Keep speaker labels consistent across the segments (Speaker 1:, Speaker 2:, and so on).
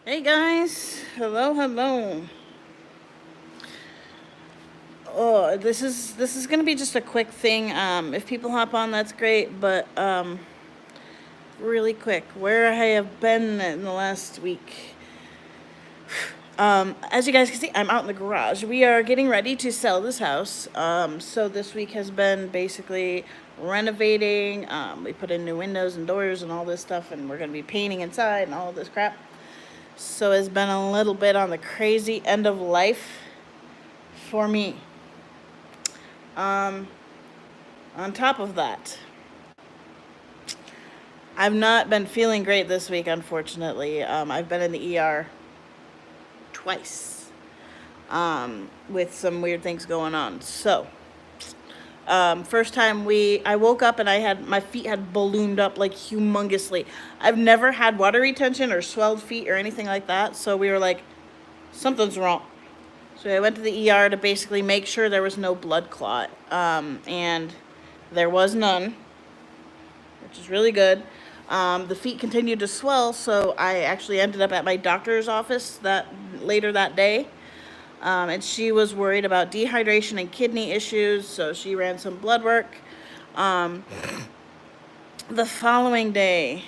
Speaker 1: Hey guys, hello, hello. Oh, this is gonna be just a quick thing. If people hop on, that's great. But really quick, where I have been in the last week. As you guys can see, I'm out in the garage. We are getting ready to sell this house. So this week has been basically renovating. We put in new windows and doors and all this stuff, and we're gonna be painting inside and all of this crap. So it's been a little bit on the crazy end of life for me. Um, on top of that, I've not been feeling great this week, unfortunately. I've been in the ER twice with some weird things going on. So, first time I woke up and my feet had ballooned up like humongously. I've never had water retention or swelled feet or anything like that. So we were like, something's wrong. So I went to the ER to basically make sure there was no blood clot, and there was none, which is really good. The feet continued to swell, so I actually ended up at my doctor's office later that day, and she was worried about dehydration and kidney issues, so she ran some blood work. Um, the following day,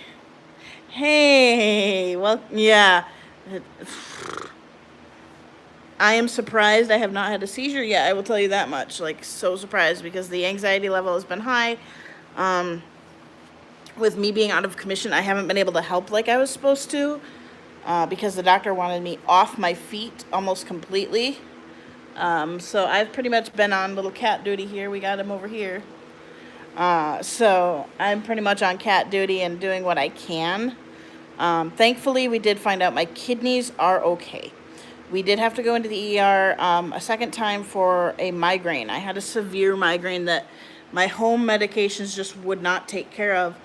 Speaker 1: hey, well, yeah. I am surprised I have not had a seizure yet. I will tell you that much. Like, so surprised because the anxiety level has been high. Um, with me being out of commission, I haven't been able to help like I was supposed to because the doctor wanted me off my feet almost completely. So I've pretty much been on little cat duty here. We got him over here. So I'm pretty much on cat duty and doing what I can. Thankfully, we did find out my kidneys are okay. We did have to go into the ER a second time for a migraine. I had a severe migraine that my home medications just would not take care of.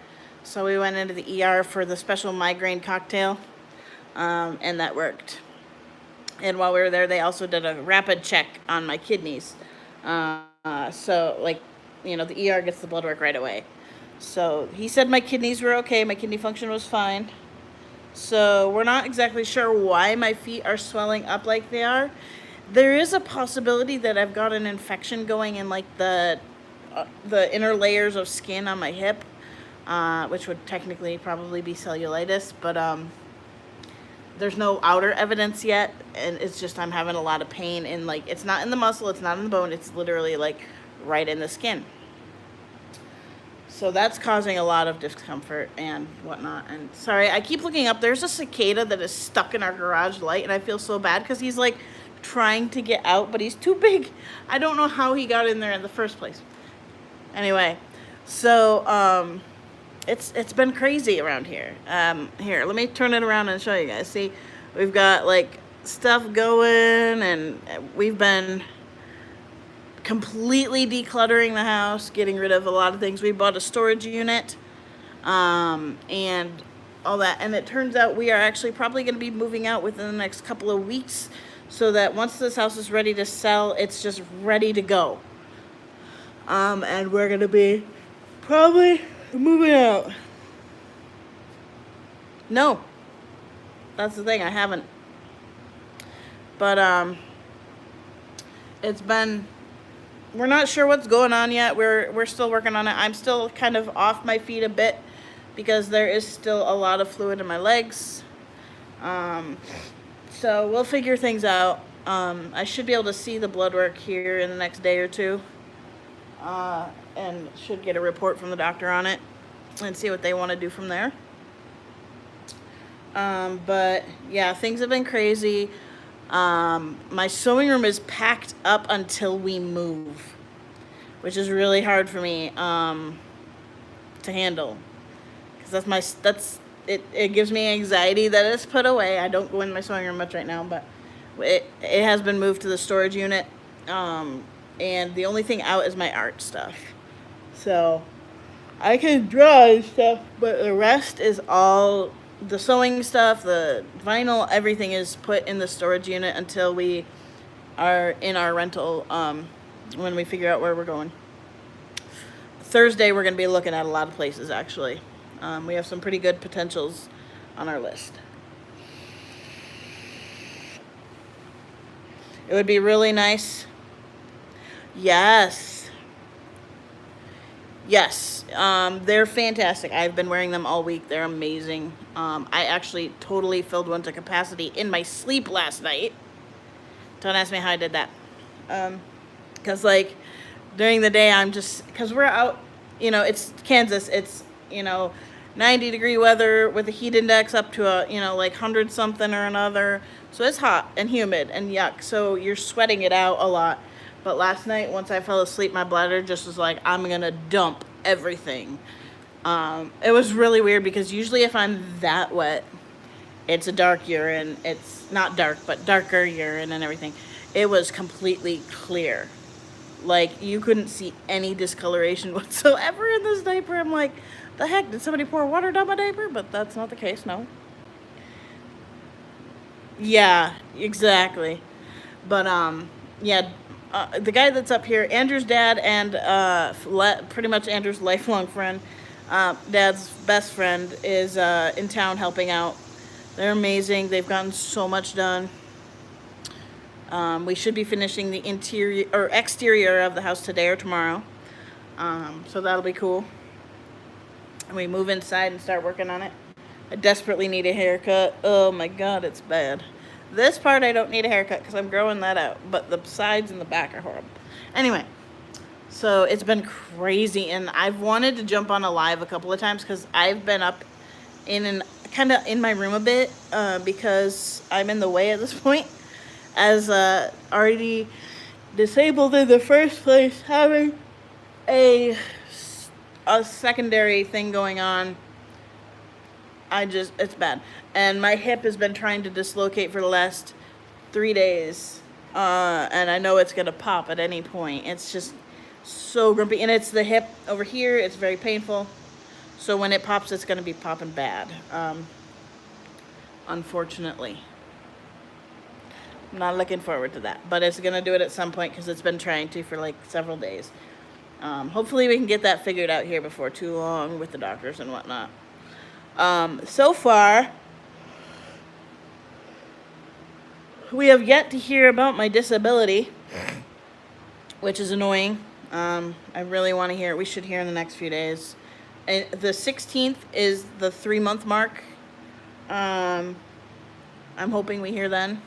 Speaker 1: So we went into the ER for the special migraine cocktail, and that worked. And while we were there, they also did a rapid check on my kidneys. So, like, the ER gets the blood work right away. So he said my kidneys were okay. My kidney function was fine. So we're not exactly sure why my feet are swelling up like they are. There is a possibility that I've got an infection going in like the inner layers of skin on my hip, which would technically probably be cellulitis, but there's no outer evidence yet, and it's just I'm having a lot of pain in, like, it's not in the muscle, it's not in the bone, it's literally like right in the skin. So that's causing a lot of discomfort and whatnot. And sorry, I keep looking up. There's a cicada that is stuck in our garage light, and I feel so bad because he's like trying to get out, but he's too big. I don't know how he got in there in the first place. Anyway, so it's been crazy around here. Here, let me turn it around and show you guys. See, we've got like stuff going, and we've been completely decluttering the house, getting rid of a lot of things. We bought a storage unit, and all that. And it turns out we are actually probably going to be moving out within the next couple of weeks, so that once this house is ready to sell, it's just ready to go. And we're going to be probably moving out. No, that's the thing. I haven't. But it's been, we're not sure what's going on yet. We're still working on it. I'm still kind of off my feet a bit because there is still a lot of fluid in my legs. So we'll figure things out. I should be able to see the blood work here in the next day or two, and should get a report from the doctor on it and see what they want to do from there. But yeah, things have been crazy. My sewing room is packed up until we move, which is really hard for me to handle because it gives me anxiety that it's put away. I don't go in my sewing room much right now, but it has been moved to the storage unit, and the only thing out is my art stuff. So I can draw and stuff, but the rest is all the sewing stuff, the vinyl, everything is put in the storage unit until we are in our rental, when we figure out where we're going. Thursday, we're going to be looking at a lot of places, actually. We have some pretty good potentials on our list. It would be really nice. Yes. Yes. They're fantastic. I've been wearing them all week. They're amazing. I actually totally filled one to capacity in my sleep last night. Don't ask me how I did that. Because, like, during the day, I'm just, because we're out, it's Kansas. It's, 90-degree weather with a heat index up to like 100 something or another. So it's hot and humid and yuck. So you're sweating it out a lot. But last night, once I fell asleep, my bladder just was like, I'm going to dump everything. It was really weird because usually if I'm that wet, it's a dark urine. It's not dark, but darker urine and everything. It was completely clear. Like, you couldn't see any discoloration whatsoever in this diaper. I'm like, the heck, did somebody pour water down my diaper? But that's not the case, no. Yeah, exactly. But, yeah, the guy that's up here, Andrew's dad and pretty much Andrew's lifelong friend, dad's best friend, is in town helping out. They're amazing. They've gotten so much done. We should be finishing the interior or exterior of the house today or tomorrow. So that'll be cool. And we move inside and start working on it. I desperately need a haircut. Oh my God, it's bad. This part I don't need a haircut because I'm growing that out. But the sides and the back are horrible. Anyway, so it's been crazy. And I've wanted to jump on a live a couple of times because I've been up kind of in my room a bit because I'm in the way at this point. As already disabled in the first place, having a secondary thing going on, it's bad. And my hip has been trying to dislocate for the last 3 days, and I know it's gonna pop at any point. It's just so grumpy, and it's the hip over here. It's very painful. So when it pops, it's gonna be popping bad. Unfortunately. I'm not looking forward to that, but it's gonna do it at some point because it's been trying to for like several days. Hopefully we can get that figured out here before too long with the doctors and whatnot. So far, we have yet to hear about my disability, which is annoying. I really want to hear it. We should hear in the next few days. And the 16th is the 3-month mark. I'm hoping we hear then.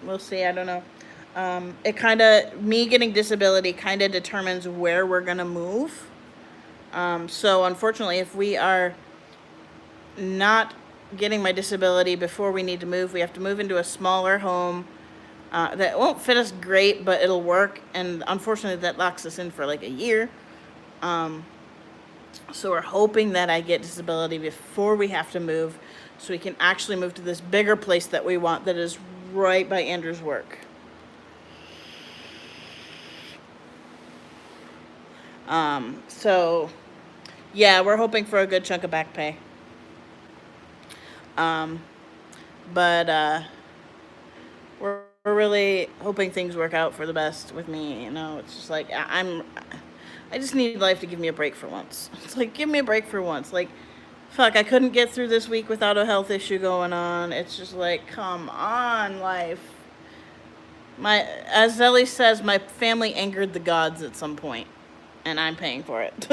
Speaker 1: We'll see. I don't know. Me getting disability kind of determines where we're going to move. So unfortunately, if we are not getting my disability before we need to move, we have to move into a smaller home that won't fit us great, but it'll work. And unfortunately, that locks us in for like a year. So we're hoping that I get disability before we have to move so we can actually move to this bigger place that we want that is right by Andrew's work. So yeah, we're hoping for a good chunk of back pay. But we're really hoping things work out for the best with me. It's just like I just need life to give me a break for once. It's like, give me a break for once. Like, fuck, I couldn't get through this week without a health issue going on. It's just like, come on, life. As Ellie says, my family angered the gods at some point, and I'm paying for it.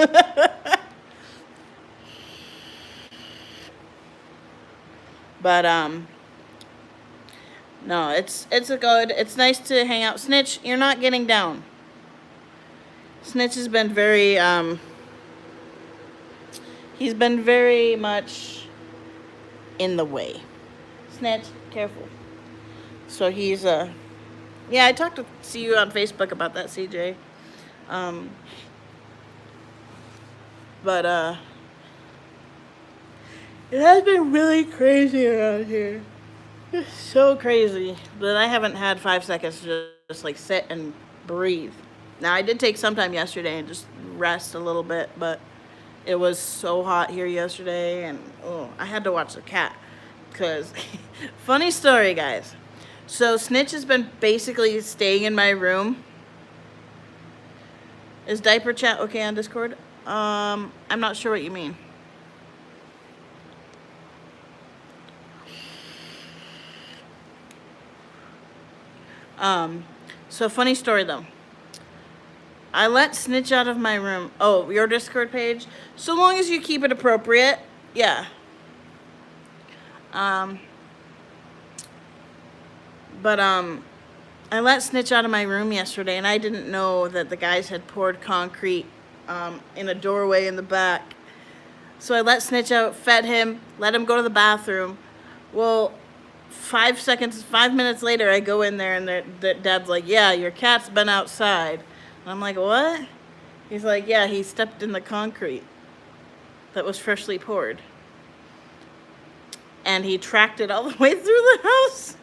Speaker 1: But no, it's nice to hang out. Snitch, you're not getting down. Snitch has been he's been very much in the way. Snitch, careful. So he's yeah, I talked to see you on Facebook about that, CJ. But it has been really crazy around here. It's so crazy that I haven't had 5 seconds to just like sit and breathe. Now, I did take some time yesterday and just rest a little bit, but it was so hot here yesterday, and I had to watch the cat. Because, funny story, guys. So, Snitch has been basically staying in my room. Is diaper chat okay on Discord? I'm not sure what you mean. So funny story though. I let Snitch out of my room. Oh, your Discord page? So long as you keep it appropriate. Yeah. Um, but I let Snitch out of my room yesterday, and I didn't know that the guys had poured concrete in a doorway in the back. So I let Snitch out, fed him, let him go to the bathroom. Well, 5 minutes later, I go in there, and the Dad's like, "Yeah, your cat's been outside." And I'm like, "What?" He's like, "Yeah, he stepped in the concrete that was freshly poured, and he tracked it all the way through the house."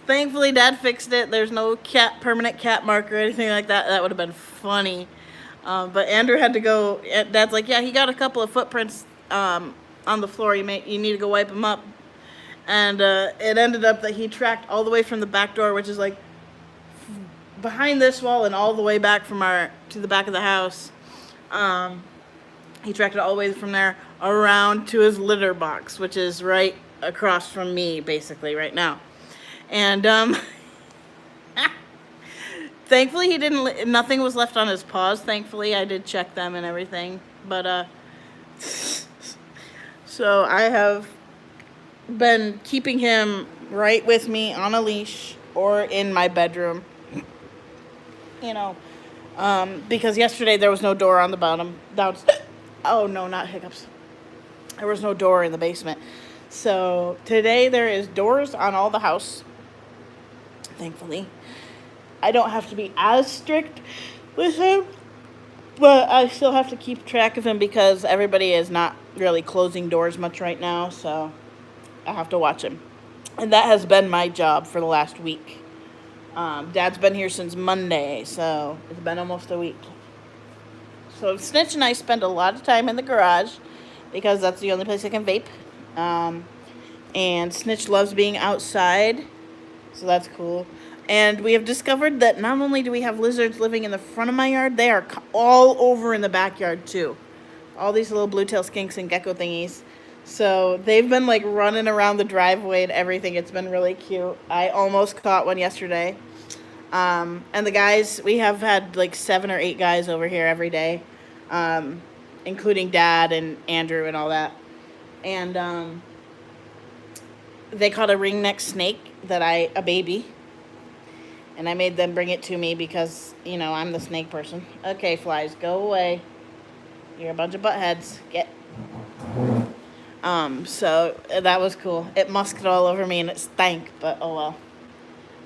Speaker 1: Thankfully, Dad fixed it. There's no permanent cat mark or anything like that. That would have been funny. But Andrew had to go. Dad's like, "Yeah, he got a couple of footprints on the floor. You need to go wipe them up." And it ended up that he tracked all the way from the back door, which is like behind this wall and all the way back to the back of the house. He tracked it all the way from there around to his litter box, which is right across from me, basically, right now. And thankfully nothing was left on his paws. Thankfully, I did check them and everything. But so I have been keeping him right with me on a leash or in my bedroom. Because yesterday there was no door on the bottom. Oh no, not hiccups. There was no door in the basement. So today there is doors on all the house. Thankfully, I don't have to be as strict with him, but I still have to keep track of him because everybody is not really closing doors much right now, so I have to watch him. And that has been my job for the last week. Dad's been here since Monday, so it's been almost a week. So Snitch and I spend a lot of time in the garage because that's the only place I can vape. And Snitch loves being outside, so that's cool. And we have discovered that not only do we have lizards living in the front of my yard, they are all over in the backyard too. All these little blue-tailed skinks and gecko thingies. So they've been like running around the driveway and everything. It's been really cute. I almost caught one yesterday. And the guys, we have had like 7 or 8 guys over here every day, including Dad and Andrew and all that. And they caught a ringneck snake a baby. And I made them bring it to me because, I'm the snake person. Okay, flies, go away. You're a bunch of buttheads. So that was cool. It musked all over me and it stank, but oh well.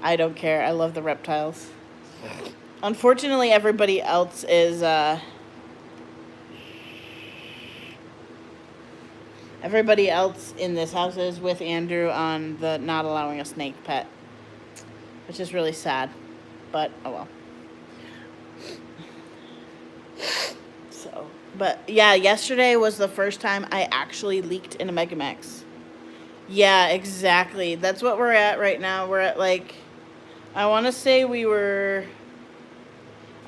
Speaker 1: I don't care. I love the reptiles. Unfortunately, everybody else is, everybody else in this house is with Andrew on the not allowing a snake pet, which is really sad, but oh well. So, but yeah, yesterday was the first time I actually leaked in a Megamax. Yeah, exactly. That's what we're at right now. We're at I want to say I'd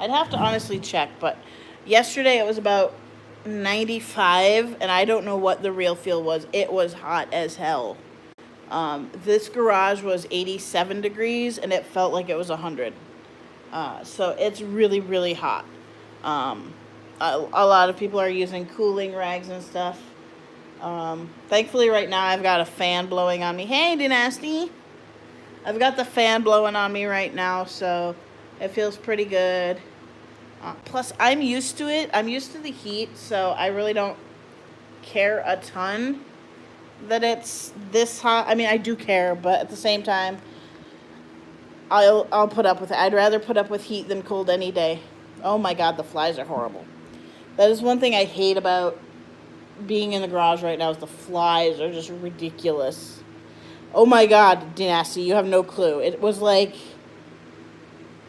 Speaker 1: have to honestly check, but yesterday it was about 95, and I don't know what the real feel was. It was hot as hell. This garage was 87 degrees, and it felt like it was 100. So it's really, really hot. A lot of people are using cooling rags and stuff. Thankfully, right now, I've got a fan blowing on me. Hey, Dynasty! I've got the fan blowing on me right now, so it feels pretty good. Plus, I'm used to it. I'm used to the heat, so I really don't care a ton that it's this hot. I mean, I do care, but at the same time, I'll put up with it. I'd rather put up with heat than cold any day. Oh my God, the flies are horrible. That is one thing I hate about being in the garage right now is the flies are just ridiculous. Oh my God, Dynasty, you have no clue. It was like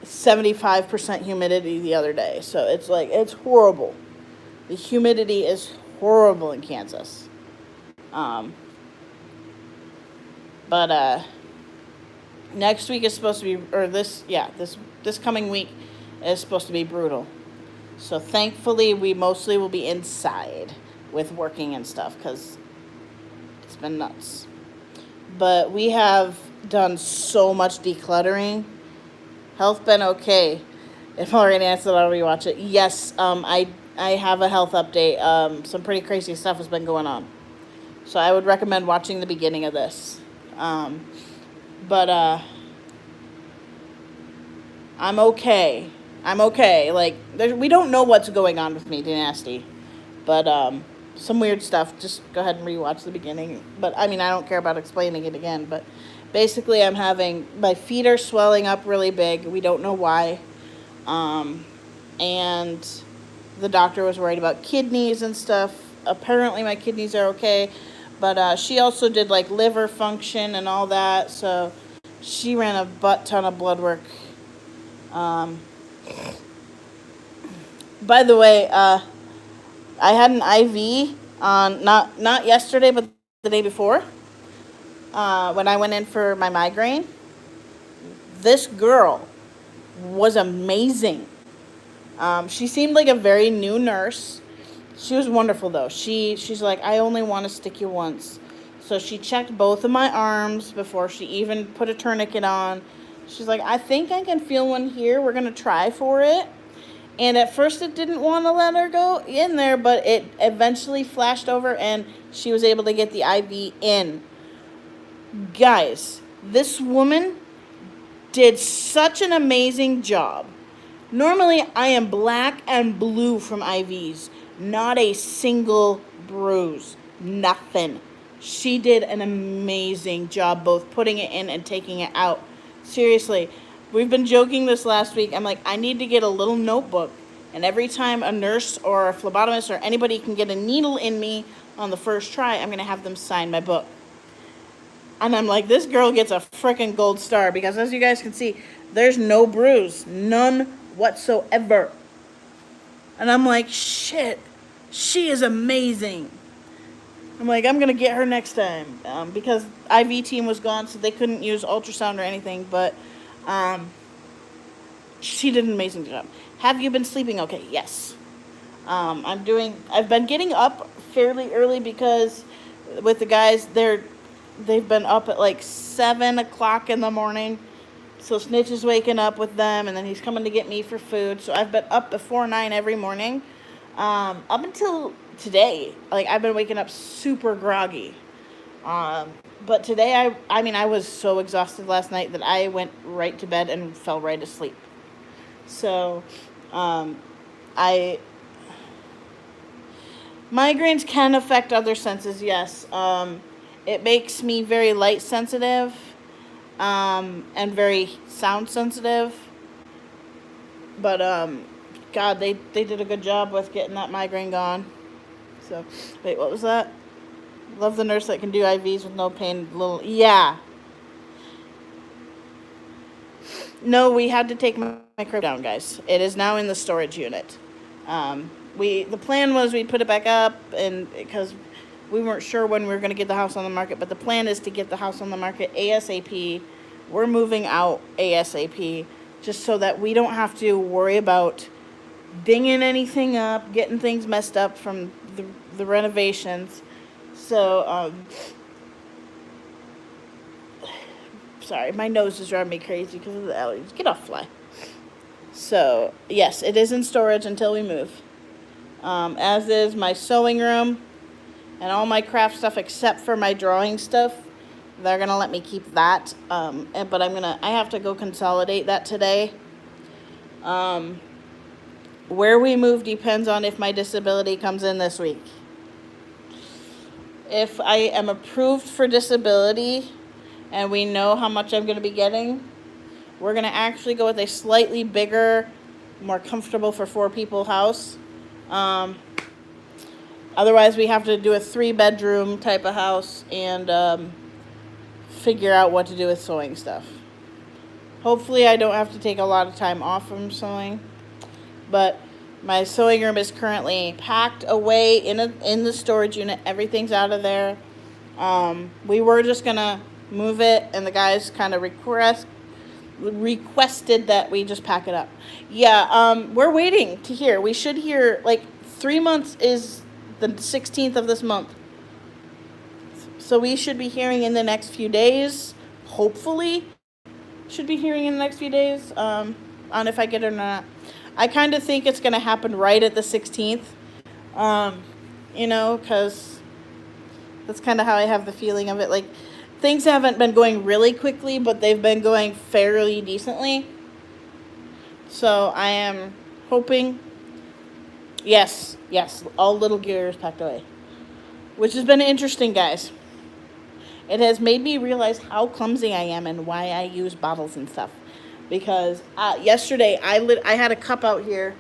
Speaker 1: 75% humidity the other day. So it's horrible. The humidity is horrible in Kansas. But next week is supposed to be, or this coming week is supposed to be brutal. So thankfully we mostly will be inside with working and stuff because it's been nuts. But we have done so much decluttering. Health been okay. If already answered, I'll rewatch it. Yes, I have a health update. Some pretty crazy stuff has been going on, so I would recommend watching the beginning of this. But I'm okay. I'm okay. Like we don't know what's going on with me, Dynasty, but some weird stuff. Just go ahead and rewatch the beginning. But I mean, I don't care about explaining it again. But basically, I'm having my feet are swelling up really big. We don't know why, and the doctor was worried about kidneys and stuff. Apparently, my kidneys are okay, but she also did like liver function and all that. So she ran a butt ton of blood work. By the way, I had an IV on not yesterday, but the day before, when I went in for my migraine. This girl was amazing. She seemed like a very new nurse. She was wonderful though. She's like, I only want to stick you once. So she checked both of my arms before she even put a tourniquet on. She's like, I think I can feel one here. We're going to try for it. And at first it didn't want to let her go in there, but it eventually flashed over and she was able to get the IV in. Guys, this woman did such an amazing job. Normally I am black and blue from IVs. Not a single bruise. Nothing. She did an amazing job both putting it in and taking it out. Seriously, we've been joking this last week. I'm like, I need to get a little notebook. And every time a nurse or a phlebotomist or anybody can get a needle in me on the first try, I'm going to have them sign my book. And I'm like, this girl gets a freaking gold star because as you guys can see, there's no bruise. None whatsoever. And I'm like, shit, she is amazing. I'm like, I'm going to get her next time because IV team was gone, so they couldn't use ultrasound or anything. But she did an amazing job. Have you been sleeping okay? Yes. I've been getting up fairly early because with the guys, they've been up at like 7 o'clock in the morning. So Snitch is waking up with them, and then he's coming to get me for food. So I've been up before 9 every morning. Up until today, like I've been waking up super groggy. But today, I was so exhausted last night that I went right to bed and fell right asleep. So, migraines can affect other senses, yes. It makes me very light sensitive, and very sound sensitive. But, God, they did a good job with getting that migraine gone. So, wait, what was that? Love the nurse that can do IVs with no pain. Yeah. No, we had to take my crib down, guys. It is now in the storage unit. The plan was we'd put it back up, and because we weren't sure when we were going to get the house on the market, but the plan is to get the house on the market ASAP. We're moving out ASAP, just so that we don't have to worry about dinging anything up, getting things messed up from the renovations. So, sorry, my nose is driving me crazy because of the allergies. Get off, fly. So, yes, it is in storage until we move. As is my sewing room and all my craft stuff except for my drawing stuff. They're going to let me keep that. But I have to go consolidate that today. Where we move depends on if my disability comes in this week. If I am approved for disability and we know how much I'm going to be getting, we're going to actually go with a slightly bigger, more comfortable for 4 people house. Otherwise, we have to do a 3-bedroom type of house and figure out what to do with sewing stuff. Hopefully, I don't have to take a lot of time off from sewing, but my sewing room is currently packed away in the storage unit. Everything's out of there. We were just gonna move it, and the guys kind of requested that we just pack it up. Yeah, we're waiting to hear. We should hear, like, 3 months is the 16th of this month. So we should be hearing in the next few days, hopefully should be hearing in the next few days on if I get it or not. I kind of think it's going to happen right at the 16th, because that's kind of how I have the feeling of it. Like, things haven't been going really quickly, but they've been going fairly decently. So I am hoping, yes, all little gears packed away. Which has been interesting, guys. It has made me realize how clumsy I am and why I use bottles and stuff. Because yesterday I had a cup out here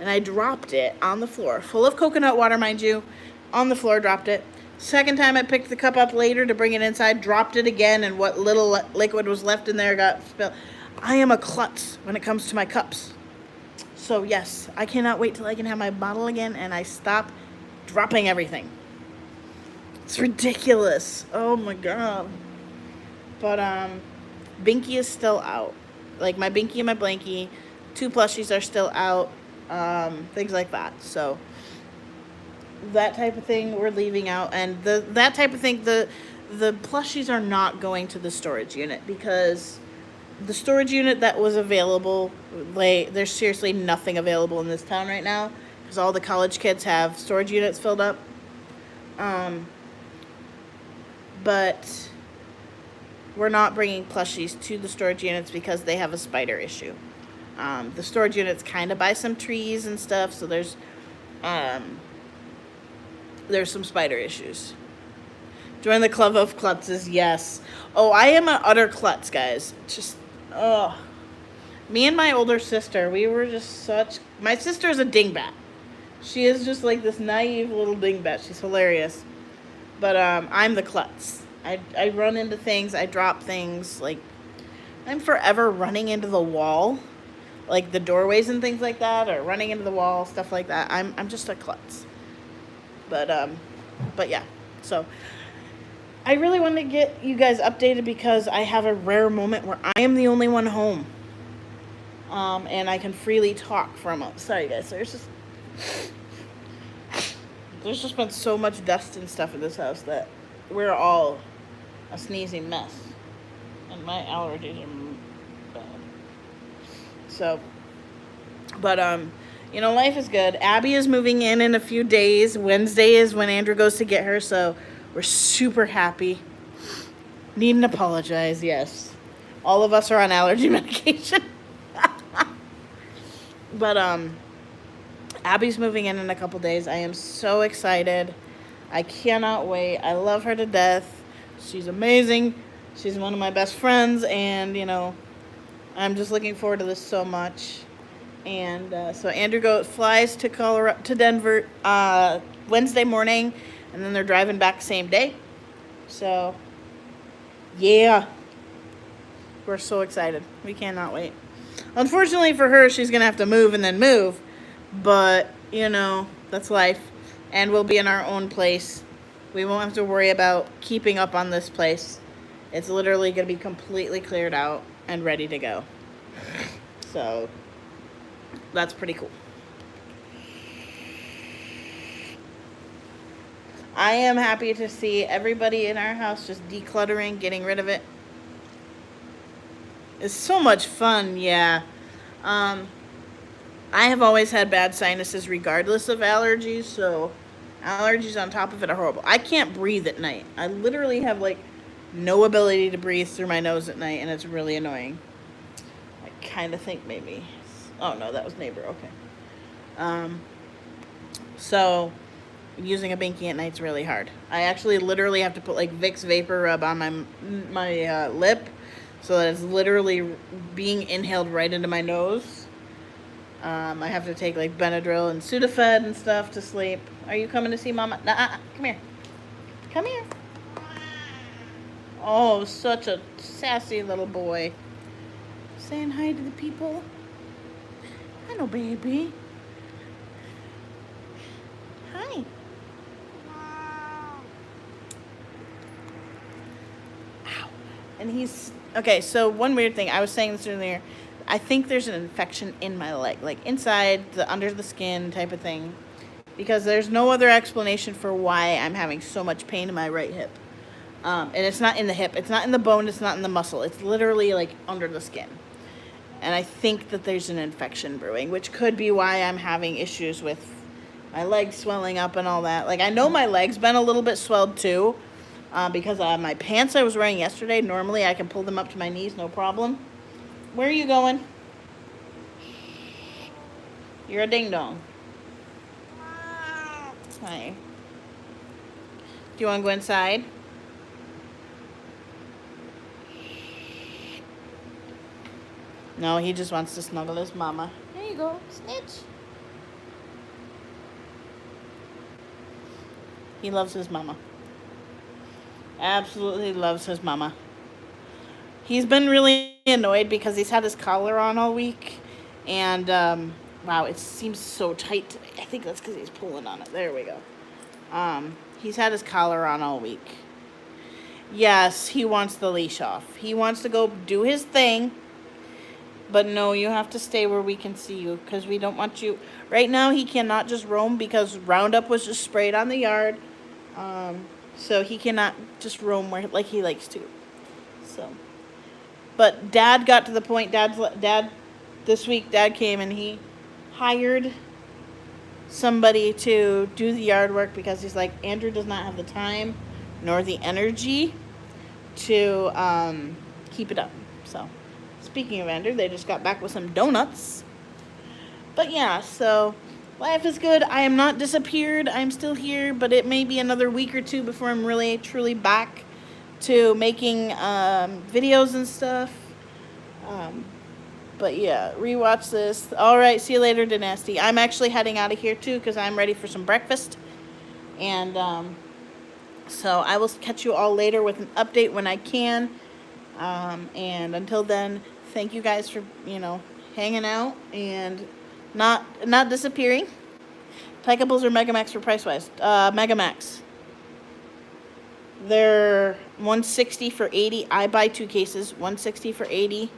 Speaker 1: and I dropped it on the floor, full of coconut water, mind you, on the floor, dropped it. Second time I picked the cup up later to bring it inside, dropped it again, and what little liquid was left in there got spilled. I am a klutz when it comes to my cups. So yes, I cannot wait till I can have my bottle again and I stop dropping everything. It's ridiculous. Oh my god. But Binky is still out. Like, my Binky and my Blanky, 2 plushies are still out. Things like that. So that type of thing we're leaving out, and that type of thing, the plushies are not going to the storage unit, because the storage unit that was available, there's seriously nothing available in this town right now, because all the college kids have storage units filled up. But we're not bringing plushies to the storage units because they have a spider issue. The storage units kind of by some trees and stuff, so there's some spider issues. Join the club of klutzes, yes. Oh, I am an utter klutz, guys. Just, me and my older sister, we were just my sister is a dingbat. She is just like this naive little dingbat. She's hilarious. But I'm the klutz. I run into things. I drop things. Like, I'm forever running into the wall. Like the doorways and things like that, or running into the wall, stuff like that. I'm just a klutz. But yeah. So I really want to get you guys updated because I have a rare moment where I am the only one home. And I can freely talk from it. Sorry guys, there's just been so much dust and stuff in this house that we're all a sneezing mess. And my allergies are bad. So, but, life is good. Abby is moving in a few days. Wednesday is when Andrew goes to get her, so we're super happy. Needn't apologize, yes. All of us are on allergy medication. But, Abby's moving in a couple days. I am so excited. I cannot wait. I love her to death. She's amazing. She's one of my best friends, and, I'm just looking forward to this so much. And so Andrew flies to Denver Wednesday morning, and then they're driving back same day. So, yeah. We're so excited. We cannot wait. Unfortunately for her, she's going to have to move and then move. But, that's life. And we'll be in our own place. We won't have to worry about keeping up on this place. It's literally going to be completely cleared out and ready to go. So, that's pretty cool. I am happy to see everybody in our house just decluttering, getting rid of it. It's so much fun, yeah. I have always had bad sinuses regardless of allergies, so allergies on top of it are horrible. I can't breathe at night. I literally have, no ability to breathe through my nose at night, and it's really annoying. I kind of think maybe... Oh, no, that was neighbor. Okay. So, using a Binky at night's really hard. I actually literally have to put, Vicks Vapor Rub on my lip, so that it's literally being inhaled right into my nose. I have to take, Benadryl and Sudafed and stuff to sleep. Are you coming to see Mama? Come here. Come here. Oh, such a sassy little boy. Saying hi to the people. Hello, baby. Hi. Ow. And he's... Okay, so one weird thing. I was saying this earlier. I think there's an infection in my leg. Inside, under the skin type of thing. Because there's no other explanation for why I'm having so much pain in my right hip. And it's not in the hip. It's not in the bone. It's not in the muscle. It's literally like under the skin. And I think that there's an infection brewing, which could be why I'm having issues with my legs swelling up and all that. Like, I know my legs been a little bit swelled too, because my pants I was wearing yesterday, normally I can pull them up to my knees, no problem. Where are you going? You're a ding-dong. Hi. Do you want to go inside? No, he just wants to snuggle his mama. There you go, snitch. He loves his mama. Absolutely loves his mama. He's been really annoyed because he's had his collar on all week. And, wow, it seems so tight today. I think that's because he's pulling on it. There we go. He's had his collar on all week. Yes, he wants the leash off. He wants to go do his thing. But no, you have to stay where we can see you because we don't want you. Right now, he cannot just roam because Roundup was just sprayed on the yard. So he cannot just roam where like he likes to. So, but Dad got to the point. This week, Dad came and he hired somebody to do the yard work because he's like, Andrew does not have the time nor the energy to keep it up. So, speaking of Andrew, they just got back with some donuts. But yeah, so life is good. I am not disappeared. I'm still here, but it may be another week or two before I'm really, truly back to making videos and stuff. But yeah, rewatch this. All right, see you later, Dynasty. I'm actually heading out of here too because I'm ready for some breakfast. And so I will catch you all later with an update when I can. And until then, thank you guys for, hanging out and not disappearing. Tykables or Megamax for price-wise? Megamax. They're $160 for 80. I buy 2 cases, $160 for 80.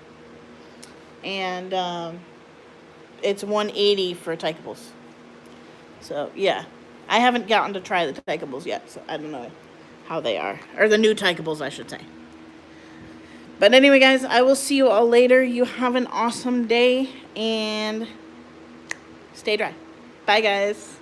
Speaker 1: And it's $180 for Tykables. So, yeah. I haven't gotten to try the Tykables yet, so I don't know how they are. Or the new Tykables, I should say. But anyway, guys, I will see you all later. You have an awesome day, and stay dry. Bye, guys.